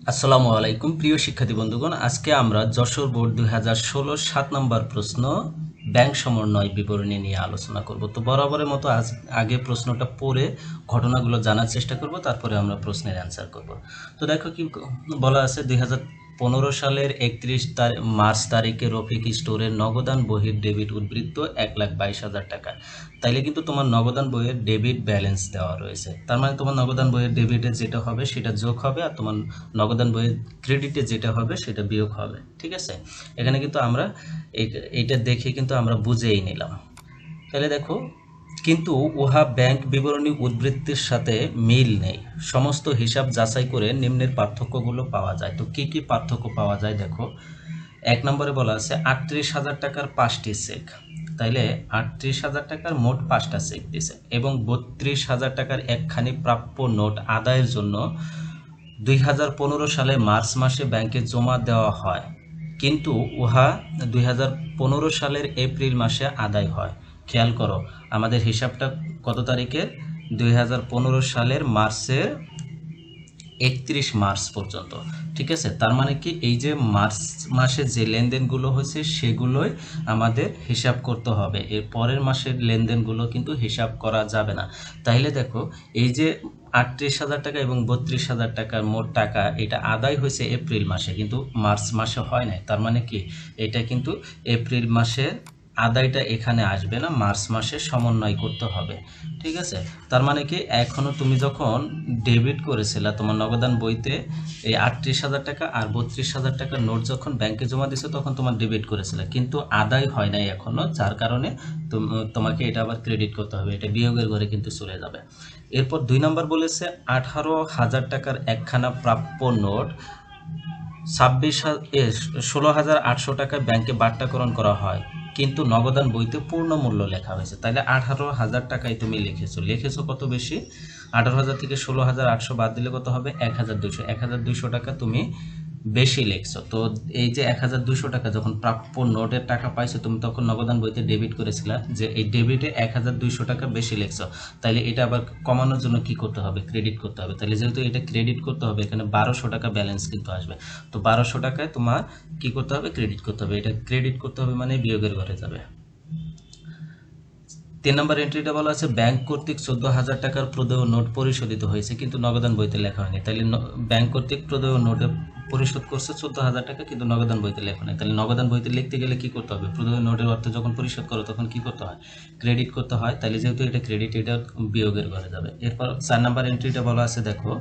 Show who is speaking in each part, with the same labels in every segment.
Speaker 1: আসসালামু আলাইকুম প্রিয় শিক্ষার্থী বন্ধুগণ, আজকে আমরা যশোর বোর্ড 2016 7 নম্বর প্রশ্ন ব্যাংক সমন্বয় বিবরণী নিয়ে আলোচনা করব। তো বরাবরের মতো আগে প্রশ্নটা পড়ে ঘটনাগুলো জানার চেষ্টা করব, তারপরে আমরা প্রশ্নের অ্যান্সার করব। তো দেখো কি বলা আছে, 2015 সালের 31 মার্চ তারিখে রফিক স্টোরের নগদান বহির ডেবিট উদ্বৃত্ত 1,22,000 টাকা। তাইলে কিন্তু তোমার নগদান বইয়ের ডেবিট ব্যালেন্স দেওয়া রয়েছে, তার মানে তোমার নগদান বইয়ের ডেবিটে যেটা হবে সেটা যোগ হবে, আর তোমার নগদান বইয়ের ক্রেডিটে যেটা হবে সেটা বিয়োগ হবে। ঠিক আছে, এখানে কিন্তু আমরা এইটা দেখে কিন্তু আমরা বুঝেই নিলাম। তাহলে দেখো, কিন্তু উহা ব্যাংক বিবরণী উদ্বৃত্তির সাথে মিল নেই। সমস্ত হিসাব যাচাই করে নিম্নের পার্থক্যগুলো পাওয়া যায়। তো কি কি পার্থক্য পাওয়া যায় দেখো। 1 নম্বরে বলা আছে 38,000 টাকার 5টি চেক। তাইলে 38,000 টাকার মোট 5টা চেক দিছে, এবং 32,000 টাকার একখানি প্রাপ্য নোট আদায়ের জন্য 2015 সালে মার্চ মাসে ব্যাংকে জমা দেওয়া হয়, কিন্তু উহা 2015 সালের এপ্রিল মাসে আদায় হয়। খেয়াল করো, আমাদের হিসাবটা কত তারিখের? 2015 সালের মার্চের 31 মার্চ পর্যন্ত। ঠিক আছে, তার মানে কি, এই যে মার্চ মাসে যে লেনদেনগুলো হয়েছে সেগুলোই আমাদের হিসাব করতে হবে, এর পরের মাসের লেনদেনগুলো কিন্তু হিসাব করা যাবে না। তাইলে দেখো, এই যে 38,000 টাকা এবং 32,000 টাকার মোট টাকা, এটা আদায় হয়েছে এপ্রিল মাসে, কিন্তু মার্চ মাসে হয় নাই। তার মানে কি, এটা কিন্তু এপ্রিল মাসে আদায়টা এখানে আসবে না, মার্চ মাসে সমন্বয় করতে হবে। ঠিক আছে, তার মানে কি, এখনো তুমি যখন ডেবিট করেছিলা তোমার নগদান বইতে এই 38,000 টাকা আর 32,000 টাকার নোট যখন ব্যাংকে জমা দিছো তখন তোমার ডেবিট করেছিল, কিন্তু আদায় হয় নাই এখনো, যার কারণে তোমাকে এটা আবার ক্রেডিট করতে হবে, এটা বিয়োগের ঘরে কিন্তু চলে যাবে। এরপর 2 নম্বর বলেছে 18,000 টাকার একখানা প্রাপ্য নোট 16,800 টাকায় ব্যাংকে বাট্টাকরণ করা হয়, কিন্তু নগদান বইতে পূর্ণ মূল্য লেখা হয়েছে। তাহলে 18,000 টাকায় তুমি লিখেছো কত বেশি? 18,000 থেকে 16,800 বাদ দিলে কত হবে? 1,200। 1,200 টাকা তুমি বেশি লিখছো। তো এই যে 1,200 টাকা যখন প্রাপ্য নোটের টাকা পাইছো, তুমি তখন নগদান বইতে ডেবিট করেছিলা, যে এই ডেবিটে 1,200 টাকা বেশি লিখছো। তাহলে এটা আবার কমানোর জন্য কি করতে হবে? ক্রেডিট করতে হবে। তাহলে যেহেতু এটা ক্রেডিট করতে হবে, এখানে 1200 টাকা ব্যালেন্স কিন্তু আসবে। তো 1200 টাকায় তোমার কি করতে হবে? ক্রেডিট করতে হবে। এটা ক্রেডিট করতে হবে মানে বিয়োগের ঘরে যাবে। 3 নম্বর এন্ট্রিটা বলা আছে ব্যাংক কর্তৃক 14,000 টাকার প্রদেয় নোট পরিশোধিত হয়েছে, কিন্তু নগদান বইতে লেখা হয়নি। তাহলে ব্যাংক কর্তৃক প্রদেয় নোটে পরিশোধ করছে 14,000 টাকা, কিন্তু নগদান বইতে লেখা নেই। তাহলে নগদান বইতে লিখতে গেলে কি করতে হবে? প্রদেয় নোটের অর্থ যখন পরিশোধ করো তখন কি করতে হয়? ক্রেডিট করতে হয়। তাহলে যেহেতু এটা ক্রেডিট, এটা বিয়োগের ঘরে যাবে। এরপর 4 নম্বর এন্ট্রিটা বলা আছে দেখো,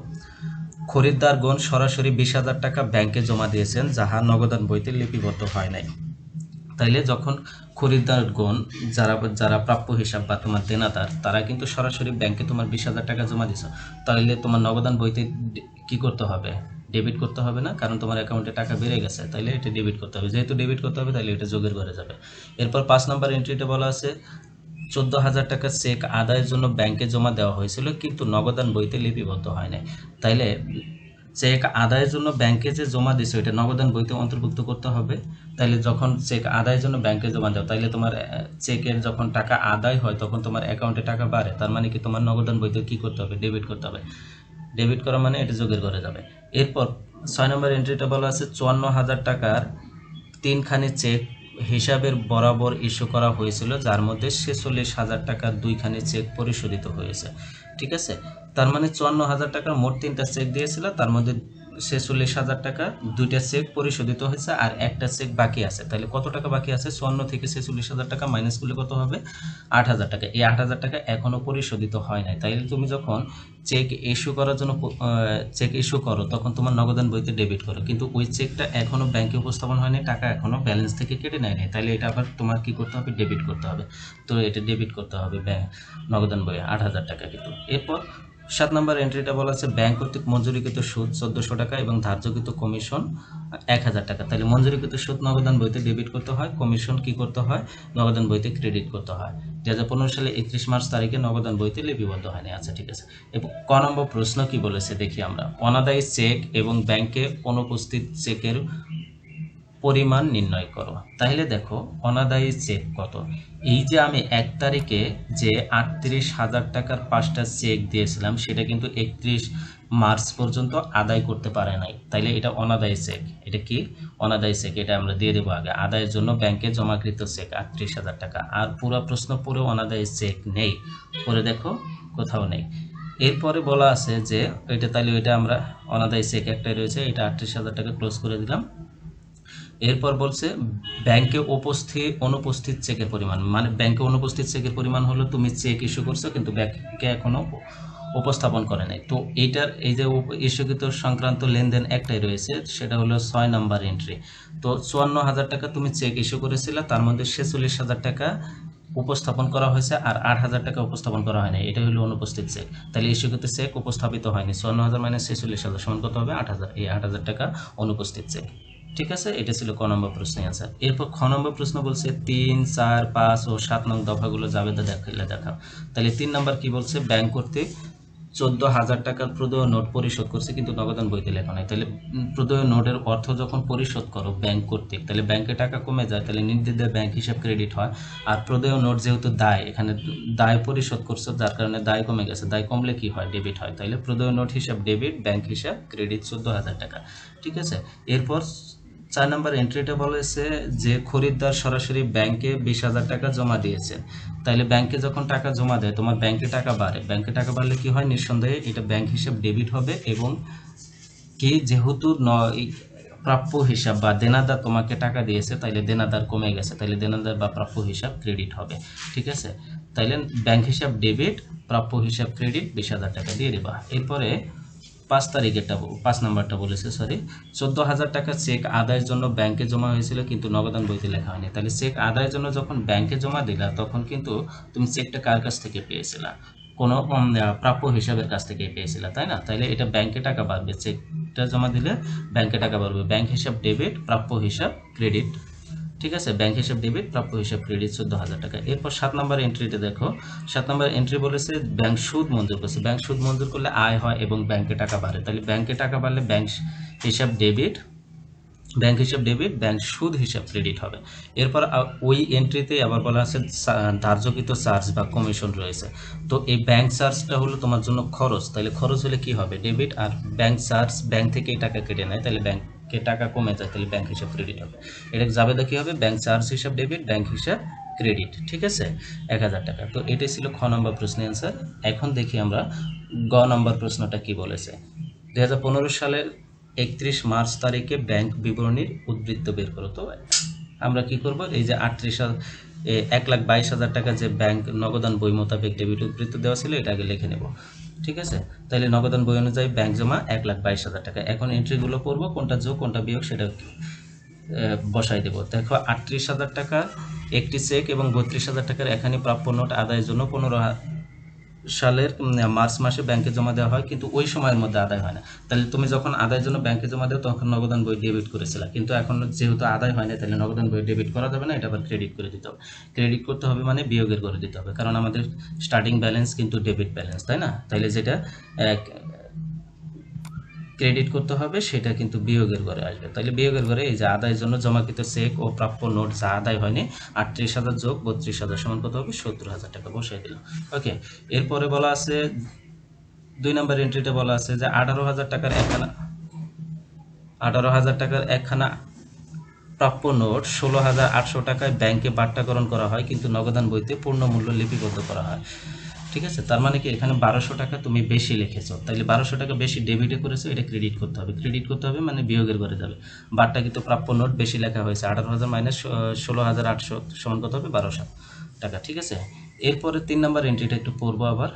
Speaker 1: খরিদ্দারগণ সরাসরি 20,000 টাকা ব্যাংকে জমা দিয়েছেন, যাহা নগদান বইতে লিপিবদ্ধ হয় নাই। তাইলে যখন খরিদ্দারগণ, যারা যারা প্রাপ্য হিসাব বা তোমার দেনাদার, তারা কিন্তু সরাসরি ব্যাংকে তোমার 20,000 টাকা জমা দিছো, তাহলে তোমার নগদান বইতে কি করতে হবে? ডেবিট করতে হবে না, কারণ তোমার অ্যাকাউন্টে টাকা বেড়ে গেছে, তাইলে এটা ডেবিট করতে হবে। যেহেতু ডেবিট করতে হবে, তাহলে এটা যোগের ঘরে যাবে। এরপর 5 নম্বর এন্ট্রিতে বলা আছে 14,000 টাকা চেক আদায়ের জন্য ব্যাংকে জমা দেওয়া হয়েছিল, কিন্তু নগদান বইতে লিপিবদ্ধ হয় নাই। তাইলে চেক আদায়ের জন্য ব্যাংকে যে জমা দিছো, এটা নগদান বইতে অন্তর্ভুক্ত করতে হবে। তাইলে যখন চেক আদায়ের জন্য ব্যাংকে জমা দাও, তাইলে তোমার চেকের যখন টাকা আদায় হয় তখন তোমার অ্যাকাউন্টে টাকা বাড়ে, তার মানে কি, তোমার নগদান বইতে কি করতে হবে? ডেবিট করতে হবে। ডেবিট করা মানে এটা যোগের ঘরে যাবে। এরপর 6 নম্বর এন্ট্রিটা বলা আছে 54,000 টাকার 3খানি চেক হিসাবের বরাবর ইস্যু করা হয়েছিল, যার মধ্যে 46,000 টাকার 2খানি চেক পরিশোধিত হয়েছে। ঠিক আছে, তার মানে 54,000 টাকার মোট 3টা চেক দিয়েছিল, তার মধ্যে 46,000 টাকা 2টা চেক পরিশোধিত হয়েছে, আর একটা চেক বাকি আছে। তাহলে কত টাকা বাকি আছে? 54 থেকে 46,000 টাকা মাইনাস করলে কত হবে? 8,000 টাকা। এই 8,000 টাকা এখনো পরিশোধিত হয় নাই। তাইলে তুমি যখন চেক ইস্যু করার জন্য চেক ইস্যু করো, তখন তোমার নগদান বইতে ডেবিট করো, কিন্তু ওই চেকটা এখনো ব্যাংকে উপস্থাপন হয়নি, টাকা এখনো ব্যালেন্স থেকে কেটে নেয়নি। তাহলে এটা আবার তোমার কি করতে হবে? ডেবিট করতে হবে। তো এটা ডেবিট করতে হবে নগদান বইয়ে 8,000 টাকা কিন্তু। এরপর 7 নম্বর এন্ট্রিটা বলা আছে ব্যাংক কর্তৃক মঞ্জুরিকৃত সুদ 1,400 টাকা এবং ধার্যকৃত কমিশন 1,000 টাকা। তাহলে মঞ্জুরিকৃত সুদ নগদান বইতে ডেবিট করতে হয়, কমিশন কি করতে হয়? নগদান বইতে ক্রেডিট করতে হয়। 2015 সালে 31 মার্চ তারিখে নগদান বইতে লিপিবদ্ধ হয়নি। আচ্ছা, ঠিক আছে। এবং ক নম্বর প্রশ্ন কি বলেছে দেখি আমরা। অনাদায়ী চেক এবং ব্যাংকে অনুপস্থিত চেকের পরিমাণ নির্ণয় করো। তাহলে দেখো অনাদায়ী চেক কত। এই যে আমি 1 তারিখে যে 38,000 টাকার 5টা চেক দিয়েছিলাম সেটা কিন্তু 31 মার্চ পর্যন্ত আদায় করতে পারে নাই, তাইলে এটা অনাদায়ী চেক। এটা কি অনাদায়ী চেক, এটা আমরা দিয়ে দেবো আগে। আদায়ের জন্য ব্যাংকে জমাকৃত চেক 38,000 টাকা। আর পুরো প্রশ্ন পুরো অনাদায়ী চেক নেই, পরে দেখো কোথাও নেই। এরপরে বলা আছে যে এটা, তাহলে ওইটা আমরা অনাদায়ী চেক একটাই রয়েছে, এটা 38,000 টাকা ক্লোজ করে দিলাম। এরপর বলছে ব্যাংকে অনুপস্থিত চেকের পরিমাণ, মানে ব্যাংকে অনুপস্থিত চেকের পরিমাণ হলো তুমি চেক ইস্যু করছো কিন্তু ব্যাংকে এখনো উপস্থাপন করে নাই। তো এইটার এই যে ইস্যুকৃত সংক্রান্ত লেনদেন একটাই রয়েছে, সেটা হলো 6 নম্বর এন্ট্রি। তো 54,000 টাকা তুমি চেক ইস্যু করেছিলে, তার মধ্যে 46,000 টাকা উপস্থাপন করা হয়েছে আর 8,000 টাকা উপস্থাপন করা হয়নি, এটা হলো অনুপস্থিত চেক। তাহলে ইস্যুকৃত চেক উপস্থাপিত হয়নি, 54,000 মাইনাস 46,000 সমান কত হবে 8,000। এই 8,000 টাকা অনুপস্থিত চেক। ঠিক আছে, এটা ছিল ক নম্বর প্রশ্নের অ্যান্সার। এরপর খ নম্বর প্রশ্ন বলছে 3, 4, 5 ও 7 নং দফাগুলো জাবেদা দেখাইলে দেখাও। তাহলে 3 নম্বর কি বলছে, ব্যাংক কর্তৃক 14,000 টাকার প্রদেয় নোট পরিশোধ করছে কিন্তু নগদান বইতে লেখা নাই। তাহলে প্রদেয় নোটের অর্থ যখন পরিশোধ করো ব্যাংক কর্তৃক, তাহলে ব্যাংকে টাকা কমে যায়, তাহলে নির্দ্বিধায় ব্যাংক হিসাব ক্রেডিট হয়। আর প্রদেয় নোট যেহেতু দায়, এখানে দায় পরিশোধ করছো যার কারণে দায় কমে গেছে, দায় কমলে কি হয় ডেবিট হয়, তাহলে প্রদেয় নোট হিসাব ডেবিট, ব্যাংক হিসাব ক্রেডিট 14,000 টাকা। ঠিক আছে, এরপর 4 নম্বর এন্ট্রিটা বলেছে যে খরিদ্দার সরাসরি ব্যাংকে 20,000 টাকা জমা দিয়েছেন। তাইলে ব্যাংকে যখন টাকা জমা দেয় তোমার ব্যাংকে টাকা বাড়ে, ব্যাংকে টাকা বাড়লে কি হয়, নিঃসন্দেহে এটা ব্যাংক হিসাব ডেবিট হবে এবং কি যেহেতু প্রাপ্য হিসাব বা দেনাদার তোমাকে টাকা দিয়েছে, তাইলে দেনাদার কমে গেছে, তাইলে দেনাদার বা প্রাপ্য হিসাব ক্রেডিট হবে। ঠিক আছে, তাইলে ব্যাংক হিসাব ডেবিট, প্রাপ্য হিসাব ক্রেডিট, 20,000 টাকা দিয়ে দেবা। এরপরে 5 তারিখেরটা 5 নম্বরটা বলেছে, সরি, 14,000 টাকা চেক আদায়ের জন্য ব্যাংকে জমা হয়েছিল কিন্তু নগদান বইতে লেখা হয়নি। তাহলে চেক আদায়ের জন্য যখন ব্যাংকে জমা দিলা তখন কিন্তু তুমি চেকটা কার কাছ থেকে পেয়েছিলা, কোনো প্রাপ্য হিসাবের কাছ থেকে পেয়েছিলা, তাই না? তাইলে এটা ব্যাংকে টাকা বাড়বে, চেকটা জমা দিলে ব্যাংকে টাকা বাড়বে, ব্যাংক হিসাব ডেবিট, প্রাপ্য হিসাব ক্রেডিট। ঠিক আছে, ব্যাংক হিসাব ডেবিট, প্রাপ্য হিসাব ক্রেডিট 14,000 টাকা। এরপর 7 নম্বর এন্ট্রিটা দেখো, 7 নম্বর এন্ট্রি বলেছে ব্যাংক সুদ মঞ্জুর করছে। ব্যাংক সুদ মঞ্জুর করলে আয় হয় এবং ব্যাংকে টাকা বাড়ে, তাহলে ব্যাংকে টাকা বাড়লে ব্যাংক হিসাব ডেবিট, ব্যাংক হিসাব ডেবিট, ব্যাংক সুদ হিসাব ক্রেডিট হবে। এরপর ওই এন্ট্রিতে আবার বলা আছে ধার্যকৃত চার্জ বা কমিশন রয়েছে। তো এই ব্যাংক চার্জটা হলো তোমার জন্য খরচ, তাহলে খরচ হলে কি হবে ডেবিট, আর ব্যাংক চার্জ ব্যাংক থেকে এই টাকা কেটে নেয়, তাহলে ব্যাংকে টাকা কমে যায়, তাহলে ব্যাংক হিসাব ক্রেডিট হবে। এটা জাবেদা কি হবে, ব্যাংক চার্জ হিসাব ডেবিট, ব্যাংক হিসাব ক্রেডিট। ঠিক আছে, 1,000 টাকা। তো এটাই ছিল খ নম্বর প্রশ্নের অ্যান্সার। এখন দেখি আমরা গ নম্বর প্রশ্নটা কি বলেছে। 2015 সালের 31 মার্চ তারিখে ব্যাংক বিবরণীর উদ্বৃত্ত বের করো। তো আমরা কি করব, এই যে 1,22,000 টাকা যে ব্যাংক নগদান বই মোতাবেক ডেবিট উদ্বৃত্ত দেওয়া ছিল এটা আগে লিখে নেব। ঠিক আছে, তাহলে নগদান বই অনুযায়ী ব্যাংক জমা 1,22,000 টাকা। এখন এন্ট্রিগুলো করব, কোনটা যোগ কোনটা বিয়োগ সেটা বসাই দেব। দেখো 38,000 টাকা একটি চেক এবং 32,000 টাকার এখানে প্রাপ্য নোট আদায়ের জন্য 15 সালের মার্চ মাসে ব্যাংকে জমা দেওয়া হয় কিন্তু ওই সময়ের মধ্যে আদায় হয় না। তাহলে তুমি যখন আদায়ের জন্য ব্যাংকে জমা দাও তখন নগদান বই ডেবিট করেছিল, কিন্তু এখন যেহেতু আদায় হয় না তাহলে নগদান বই ডেবিট করা যাবে না, এটা আবার ক্রেডিট করে দিতে হবে। ক্রেডিট করতে হবে মানে বিয়োগের করে দিতে হবে, কারণ আমাদের স্টার্টিং ব্যালেন্স কিন্তু ডেবিট ব্যালেন্স, তাই না? তাহলে যেটা ক্রেডিট করতে হবে সেটা কিন্তু বিয়োগের ঘরে আসবে। তাহলে বিয়োগের ঘরে এই যে আদায়ের জন্য জমাকৃত চেক ও প্রাপ্য নোট যা আদায় হয়নি 38,000 যোগ 32,000 সমান কত হবে 70,000 টাকা, বসাই দিলাম। ওকে, এরপরে বলা আছে 2 নম্বর এন্ট্রিতে বলা আছে যে 18,000 টাকার একখানা প্রাপ্য নোট 16,800 টাকায় ব্যাংকে বাট্টাকরণ করা হয় কিন্তু নগদান বইতে পূর্ণ মূল্য লিপিবদ্ধ করা হয়। ঠিক আছে, তার মানে কি এখানে 1200 টাকা তুমি বেশি লিখেছো, তাইলে 1200 টাকা বেশি ডেবিটে করেছো, এটা ক্রেডিট করতে হবে। ক্রেডিট করতে হবে মানে বিয়োগের ঘরে যাবে। বাট্টা কিন্তু প্রাপ্য নোট বেশি লেখা হয়েছে, 18,000 মাইনাস 16,800 সমান কত হবে 1200 টাকা। ঠিক আছে, এরপরে 3 নম্বর এন্ট্রিটা একটু পড়বো আবার।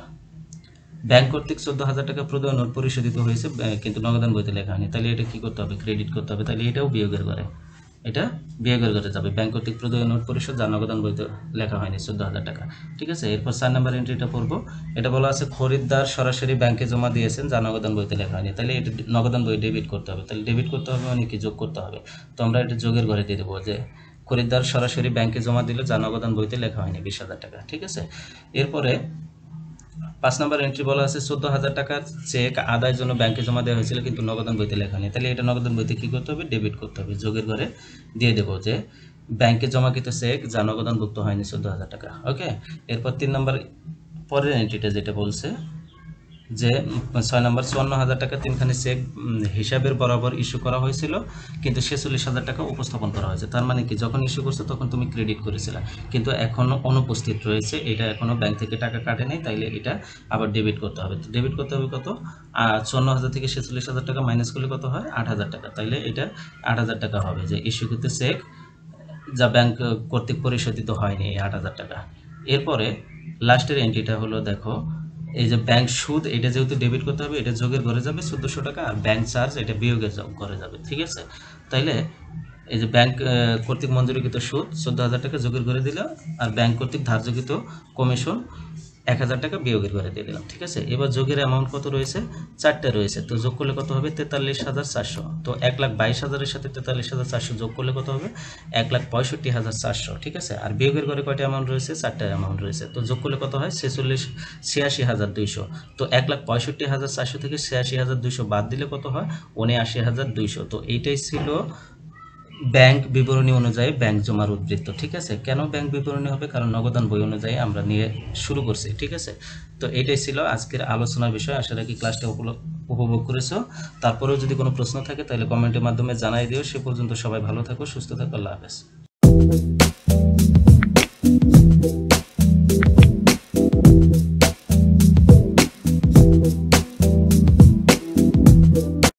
Speaker 1: ব্যাংক কর্তৃক 14,000 টাকা প্রদেয় নোট পরিশোধিত হয়েছে কিন্তু নগদান বইতে লেখা হয়নি, তাহলে এটা কি করতে হবে ক্রেডিট করতে হবে, তাহলে এটাও বিয়োগের ঘরে, এটা বিয়োগের ঘরে যাবে। ব্যাংক কর্তৃক প্রদেয় নোট পরিশোধ যা নগদান বইতে লেখা হয়নি 14,000 টাকা। ঠিক আছে, এরপর 4 নম্বর এন্ট্রিটা পড়বো। এটা বলা আছে খরিদ্দার সরাসরি ব্যাংকে জমা দিয়েছেন যা নগদান বইতে লেখা হয়নি, তাহলে এটা নগদান বই ডেবিট করতে হবে। তাহলে ডেবিট করতে হবে মানে কি যোগ করতে হবে, তো আমরা এটা যোগের ঘরে দিয়ে দেবো যে খরিদ্দার সরাসরি ব্যাংকে জমা দিল যা নগদান বইতে লেখা হয়নি 20,000 টাকা। ঠিক আছে, এরপরে 5 নম্বর এন্ট্রি বলা আছে 14,000 টাকার চেক আদায়ের জন্য ব্যাংকে জমা দেওয়া হয়েছিল কিন্তু নগদান বইতে লেখা নেই। তাহলে এটা নগদান বইতে কী করতে হবে? ডেবিট করতে হবে। যোগের ঘরে দিয়ে দেবো যে ব্যাংকে জমাকৃত চেক যা নগদানভুক্ত হয়নি 14,000 টাকা। ওকে, এরপর 3 নম্বর পরের এন্ট্রিটা যেটা বলছে যে 6 নম্বর 54,000 টাকা তিনখানি চেক হিসাবের বরাবর ইস্যু করা হয়েছিল কিন্তু 46,000 টাকা উপস্থাপন করা হয়েছে। তার মানে কি, যখন ইস্যু করছে তখন তুমি ক্রেডিট করেছিলে কিন্তু এখনও অনুপস্থিত রয়েছে, এটা এখনও ব্যাংক থেকে টাকা কাটে নাই, তাইলে এটা আবার ডেবিট করতে হবে। তো ডেবিট করতে হবে কত? 54,000 থেকে 46,000 টাকা মাইনাস করলে কত হয়? 8,000 টাকা। তাইলে এটা 8,000 টাকা হবে যে ইস্যুকৃত চেক যা ব্যাংক কর্তৃক পরিশোধিত হয়নি, এই 8,000 টাকা। এরপরে লাস্টের এন্ট্রিটা হলো, দেখো এই যে ব্যাংক সুদ, এটা যেহেতু ডেবিট করতে হবে, এটা যোগের ঘরে যাবে 1400 টাকা, আর ব্যাংক চার্জ এটা বিয়োগের ঘরে যাবে। ঠিক আছে, তাইলে এই যে ব্যাংক কর্তৃক মঞ্জুরিকৃত সুদ 14,000 টাকা যোগের ঘরে দিলাম, আর ব্যাংক কর্তৃক ধার্যকৃত কমিশন 1,000 টাকা বিয়োগের ঘরে দিয়ে দিলাম। ঠিক আছে, এবার যোগের অ্যামাউন্ট কত রয়েছে? 4টে রয়েছে। তো যোগ করলে কত হবে? 43,400। তো 1,22,000-এর সাথে 43,400 যোগ করলে কত হবে? 1,65,400। ঠিক আছে, আর বিয়োগের ঘরে কয়টা অ্যামাউন্ট রয়েছে? 4টে অ্যামাউন্ট রয়েছে। তো যোগ করলে কত হয়? 86,200। তো 1,65,400 থেকে 86,200 বাদ দিলে কত হয়? 79,200। তো এইটাই ছিল ব্যাংক বিবরণী অনুযায়ী ব্যাংক জমার উদ্বৃত্ত। ঠিক আছে, কেন ব্যাংক বিবরণী হবে? কারণ নগদান বই অনুযায়ী আমরা নিয়ে শুরু করছি। ঠিক আছে, তো এটাই ছিল আজকের আলোচনার বিষয়। আশা রাখি ক্লাসটা উপভোগ করেছো। তারপরেও যদি কোনো প্রশ্ন থাকে তাহলে কমেন্টের মাধ্যমে জানাই দিও। সে পর্যন্ত সবাই ভালো থাকো, সুস্থ থাকো। আল্লাহ হাফেজ।